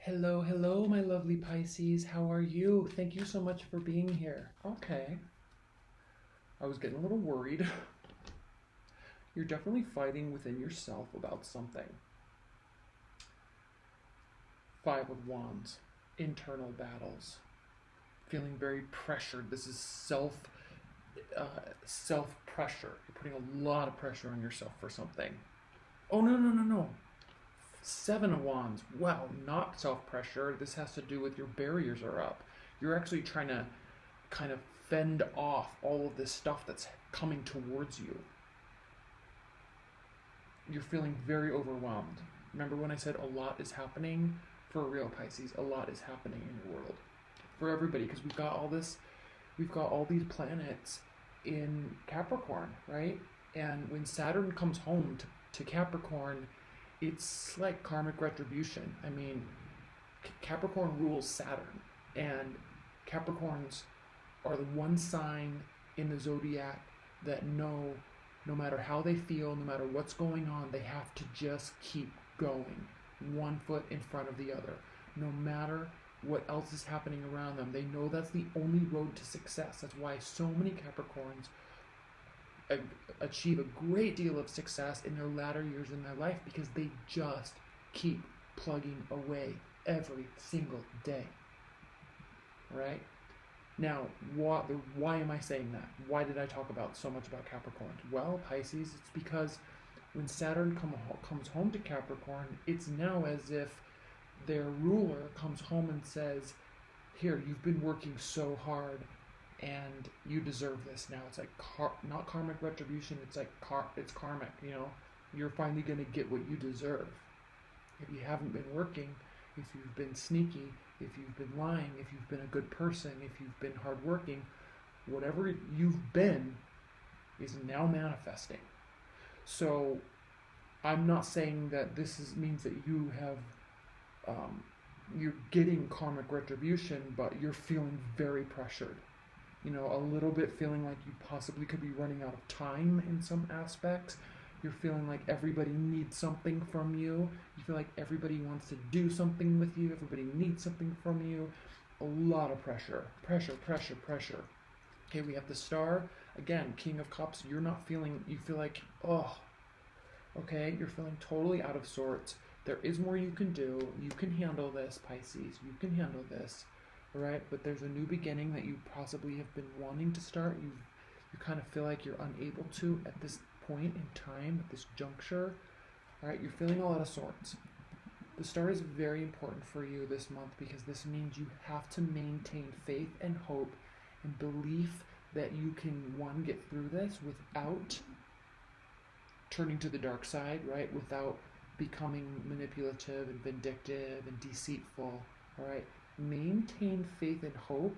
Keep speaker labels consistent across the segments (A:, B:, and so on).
A: Hello, hello, my lovely Pisces. How are you? Thank you so much for being here. Okay. I was getting a little worried. You're definitely fighting within yourself about something. Five of Wands. Internal battles. Feeling very pressured. This is self-pressure. You're putting a lot of pressure on yourself for something. Oh, no. Seven of Wands. Wow, not self-pressure. This has to do with your barriers are up. You're actually trying to kind of fend off all of this stuff that's coming towards you. You're feeling very overwhelmed. Remember when I said a lot is happening? For real, Pisces, a lot is happening in your world. For everybody, because we've got all these planets in Capricorn, right? And when Saturn comes home to Capricorn, it's like karmic retribution. I mean, Capricorn rules Saturn, and Capricorns are the one sign in the zodiac that no matter how they feel, no matter what's going on, they have to just keep going, one foot in front of the other. No matter what else is happening around them, they know that's the only road to success. That's why so many Capricorns achieve a great deal of success in their latter years in their life, because they just keep plugging away every single day. Right? Now, why am I saying that? Why did I talk about so much about Capricorns? Well, Pisces, it's because when Saturn comes home to Capricorn, it's now as if their ruler comes home and says, here, you've been working so hard, and you deserve this now. It's like not karmic retribution. It's like it's karmic. You know, you're finally gonna get what you deserve. If you haven't been working, if you've been sneaky, if you've been lying, if you've been a good person, if you've been hardworking, whatever you've been is now manifesting. So, I'm not saying that this means that you have you're getting karmic retribution, but you're feeling very pressured. You know, a little bit feeling like you possibly could be running out of time in some aspects. You're feeling like everybody needs something from you. You feel like everybody wants to do something with you. Everybody needs something from you. A lot of pressure. Pressure. Okay, we have the Star. Again, King of Cups. You're not feeling, you feel like, oh, okay, you're feeling totally out of sorts. There is more you can do. You can handle this, Pisces. You can handle this. Right, but there's a new beginning that you possibly have been wanting to start. You kind of feel like you're unable to at this point in time, at this juncture. All right, you're feeling a lot of sorts. The Star is very important for you this month, because this means you have to maintain faith and hope and belief that you can, one, get through this without turning to the dark side, right? Without becoming manipulative and vindictive and deceitful, all right? Maintain faith and hope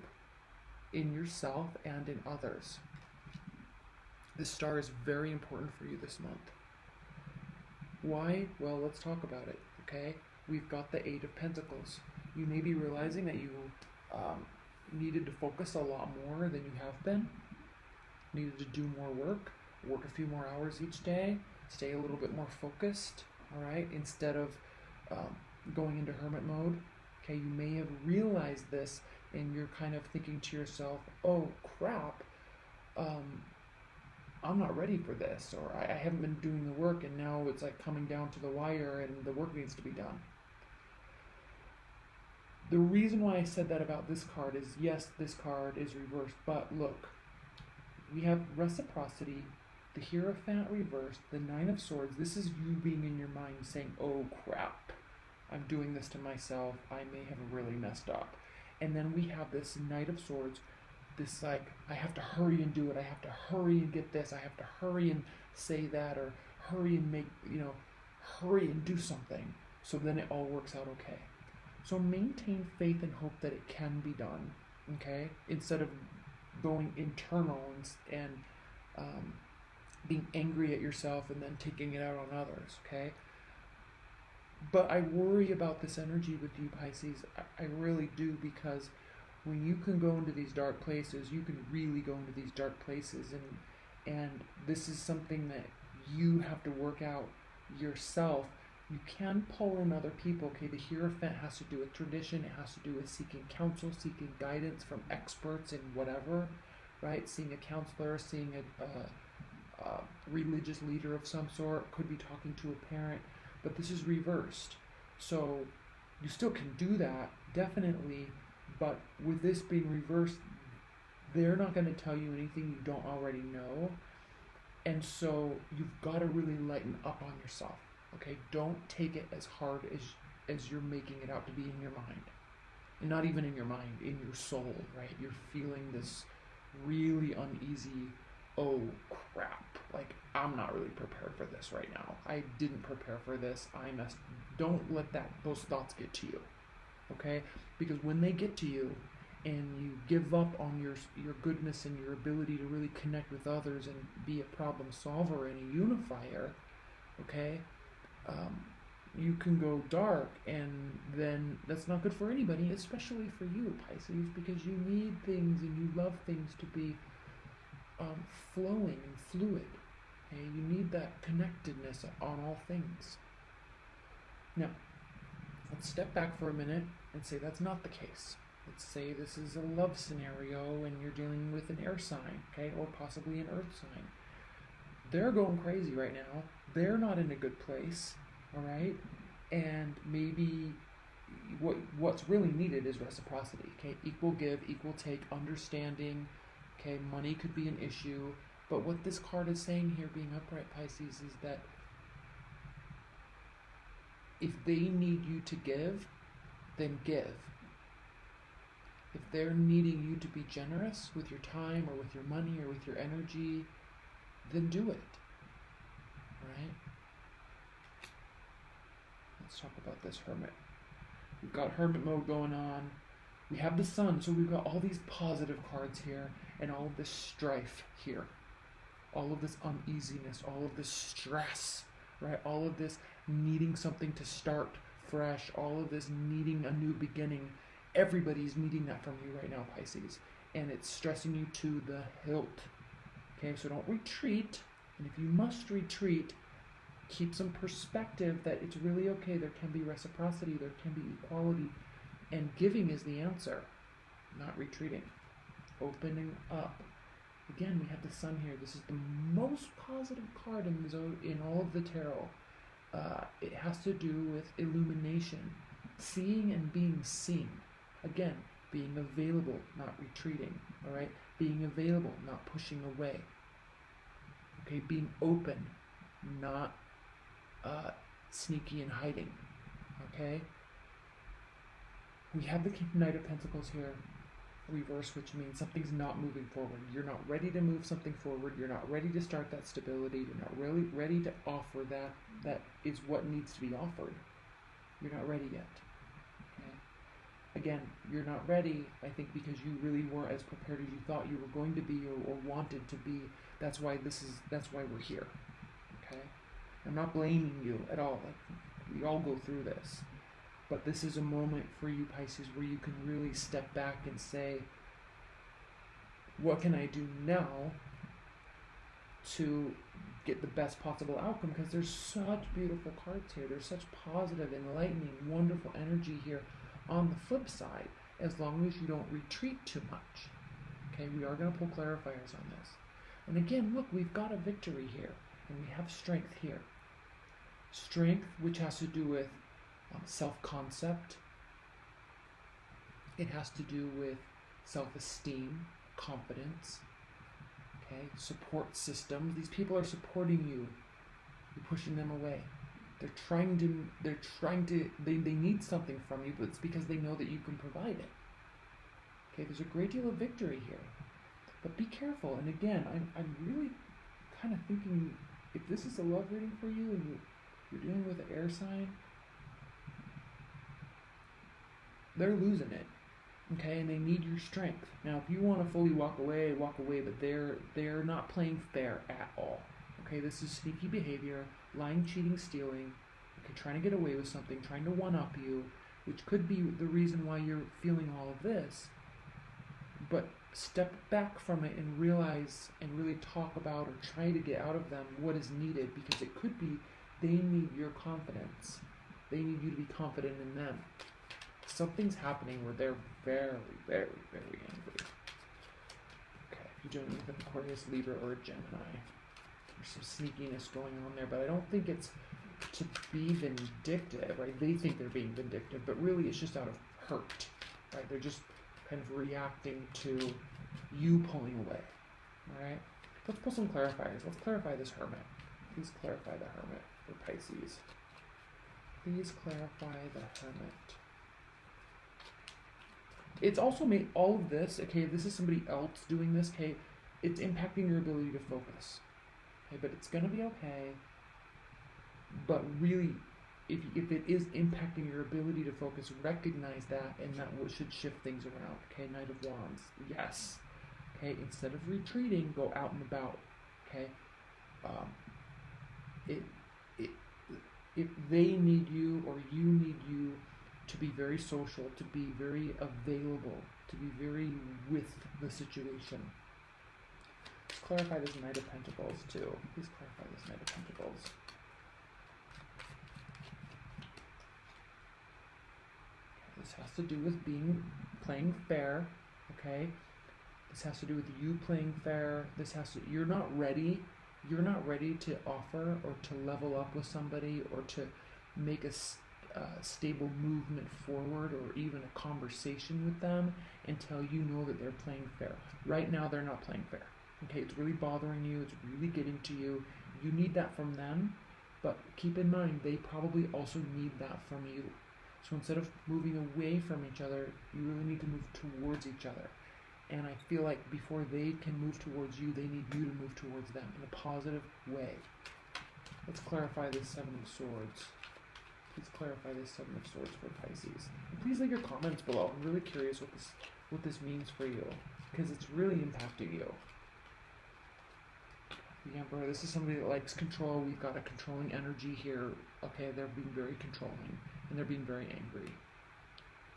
A: in yourself and in others. This Star is very important for you this month. Why? Well, let's talk about it, okay? We've got the Eight of Pentacles. You may be realizing that you needed to focus a lot more than you have been. Needed to do more work a few more hours each day, stay a little bit more focused, all right? Instead of going into hermit mode. Okay, you may have realized this, and you're kind of thinking to yourself, oh crap, I'm not ready for this, or I haven't been doing the work, and now it's like coming down to the wire and the work needs to be done. The reason why I said that about this card is, yes, this card is reversed, but look, we have reciprocity, the Hierophant reversed, the Nine of Swords. This is you being in your mind saying, oh crap, I'm doing this to myself, I may have really messed up. And then we have this Knight of Swords, this like, I have to hurry and do it, I have to hurry and get this, I have to hurry and say that, or hurry and make, hurry and do something, so then it all works out okay. So maintain faith and hope that it can be done, okay? Instead of going internal and being angry at yourself and then taking it out on others, okay? But I worry about this energy with you, Pisces. I really do, because when you can go into these dark places, you can really go into these dark places, and this is something that you have to work out yourself You can pull in other people. Okay, the Hierophant has to do with tradition. It has to do with seeking counsel, seeking guidance from experts in whatever, right? Seeing a counselor, seeing a religious leader of some sort. Could be talking to a parent, but this is reversed. So you still can do that, definitely, but with this being reversed, they're not going to tell you anything you don't already know. And so you've got to really lighten up on yourself. Okay, don't take it as hard as you're making it out to be in your mind. And not even in your mind, in your soul, right? You're feeling this really uneasy, oh crap, like I'm not really prepared for this right now. I didn't prepare for this. Don't let those thoughts get to you. Okay? Because when they get to you and you give up on your goodness and your ability to really connect with others and be a problem solver and a unifier, okay? You can go dark, and then that's not good for anybody, especially for you, Pisces, because you need things and you love things to be flowing and fluid. Okay? You need that connectedness on all things. Now, let's step back for a minute and say that's not the case. Let's say this is a love scenario and you're dealing with an air sign, okay, or possibly an earth sign. They're going crazy right now. They're not in a good place, all right? And maybe what's really needed is reciprocity, okay? Equal give, equal take, understanding, okay? Money could be an issue, but what this card is saying here, being upright, Pisces, is that if they need you to give, then give. If they're needing you to be generous with your time or with your money or with your energy, then do it. Right? Let's talk about this Hermit. We've got Hermit mode going on. We have the Sun, so we've got all these positive cards here and all of this strife here. All of this uneasiness, all of this stress, right? All of this needing something to start fresh, all of this needing a new beginning. Everybody's needing that from you right now, Pisces, and it's stressing you to the hilt. Okay, so don't retreat, and if you must retreat, keep some perspective that it's really okay. There can be reciprocity, there can be equality, and giving is the answer, not retreating. Opening up. Again, we have the Sun here. This is the most positive card in all of the tarot. It has to do with illumination, seeing and being seen. Again, being available, not retreating, all right? Being available, not pushing away. Okay, being open, not sneaky and hiding, okay? We have the Knight of Pentacles here, reverse, which means something's not moving forward. You're not ready to move something forward. You're not ready to start that stability. You're not really ready to offer that. That is what needs to be offered. You're not ready yet. Again, you're not ready, I think, because you really weren't as prepared as you thought you were going to be or wanted to be. That's why we're here. Okay? I'm not blaming you at all. Like, we all go through this. But this is a moment for you, Pisces, where you can really step back and say, what can I do now to get the best possible outcome? Because there's such beautiful cards here. There's such positive, enlightening, wonderful energy here. On the flip side, as long as you don't retreat too much. Okay, we are going to pull clarifiers on this. And again, look, we've got a victory here, and we have strength here. Strength, which has to do with self-concept. It has to do with self-esteem, confidence, okay, support systems. These people are supporting you. You're pushing them away. They need something from you, but it's because they know that you can provide it. Okay, there's a great deal of victory here. But be careful, and again, I'm really kind of thinking, if this is a love reading for you, and you're dealing with an air sign, they're losing it, okay, and they need your strength. Now, if you want to fully walk away, but they're not playing fair at all. Okay, this is sneaky behavior, lying, cheating, stealing, okay, trying to get away with something, trying to one-up you, which could be the reason why you're feeling all of this. But step back from it and realize and really talk about or try to get out of them what is needed, because it could be They need your confidence. They need you to be confident in them. Something's happening where they're very, very, very angry. Okay, if you don't need an Aquarius, Libra, or a Gemini, there's some sneakiness going on there, but I don't think it's to be vindictive, right? They think they're being vindictive, but really it's just out of hurt, right? They're just kind of reacting to you pulling away, right? Let's pull some clarifiers. Let's clarify this Hermit. Please clarify the Hermit for Pisces. Please clarify the Hermit. It's also made all of this, okay, this is somebody else doing this, okay, it's impacting your ability to focus. Okay, but it's going to be okay. But really, if it is impacting your ability to focus, recognize that, and that should shift things around. Okay, Knight of Wands, yes. Okay, instead of retreating, go out and about. Okay, if they need you or you need you to be very social, to be very available, to be very with the situation. Let's clarify this Knight of Pentacles too. Please clarify this Knight of Pentacles. This has to do with playing fair, okay? This has to do with you playing fair. This has to, you're not ready to offer or to level up with somebody or to make a stable movement forward or even a conversation with them until you know that they're playing fair. Right now they're not playing fair. Okay, it's really bothering you, it's really getting to you. You need that from them, but keep in mind they probably also need that from you. So instead of moving away from each other, you really need to move towards each other. And I feel like before they can move towards you, they need you to move towards them in a positive way. Let's clarify this Seven of Swords. Please clarify this Seven of Swords for Pisces. And please leave your comments below. I'm really curious what this means for you, because it's really impacting you. The Emperor, this is somebody that likes control. We've got a controlling energy here. Okay, they're being very controlling, and they're being very angry.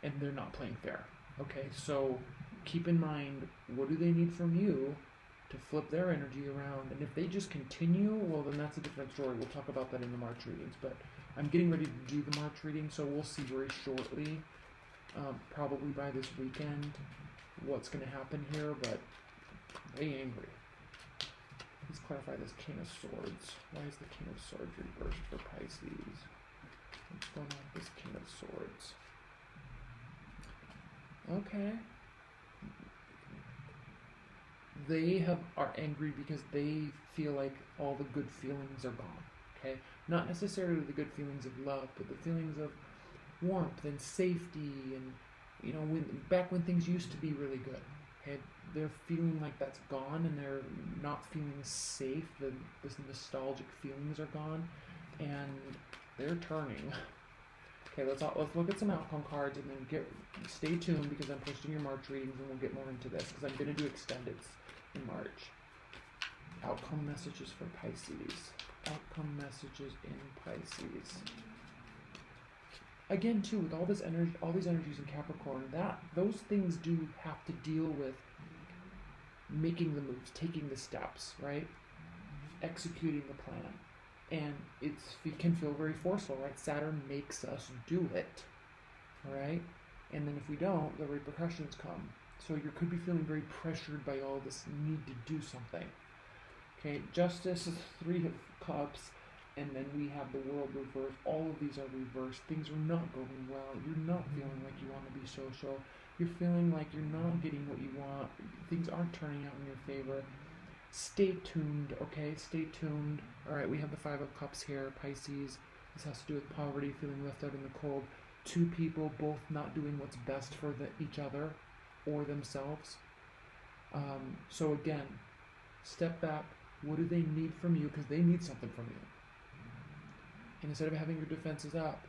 A: And they're not playing fair. Okay, so keep in mind, what do they need from you to flip their energy around? And if they just continue, well, then that's a different story. We'll talk about that in the March readings. But I'm getting ready to do the March reading, so we'll see very shortly, probably by this weekend, what's going to happen here. But very angry. Please clarify this King of Swords. Why is the King of Swords reversed for Pisces? What's going on with this King of Swords? Okay. They are angry because they feel like all the good feelings are gone. Okay? Not necessarily the good feelings of love, but the feelings of warmth and safety and, you know, back when things used to be really good. Okay? They're feeling like that's gone and they're not feeling safe. This nostalgic feelings are gone and they're turning. Okay, let's look at some outcome cards and then stay tuned because I'm posting your March readings and we'll get more into this because I'm going to do extendeds in March. Outcome messages for Pisces. Outcome messages in Pisces. Again, too, with all this energy, all these energies in Capricorn, those things do have to deal with making the moves, taking the steps, right? Executing the plan. And it can feel very forceful, right? Saturn makes us do it, right? And then if we don't, the repercussions come. So you could be feeling very pressured by all this need to do something. Okay, Justice is 3 of Cups, and then we have the World reversed. All of these are reversed. Things are not going well. You're not feeling like you want to be social. You're feeling like you're not getting what you want. Things aren't turning out in your favor. Stay tuned, okay? Stay tuned. All right, we have the 5 of Cups here, Pisces. This has to do with poverty, feeling left out in the cold. 2 people both not doing what's best for each other or themselves. So again, step back. What do they need from you? Because they need something from you. And instead of having your defenses up,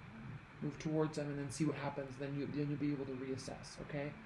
A: move towards them and then see what happens. Then you'll be able to reassess, okay?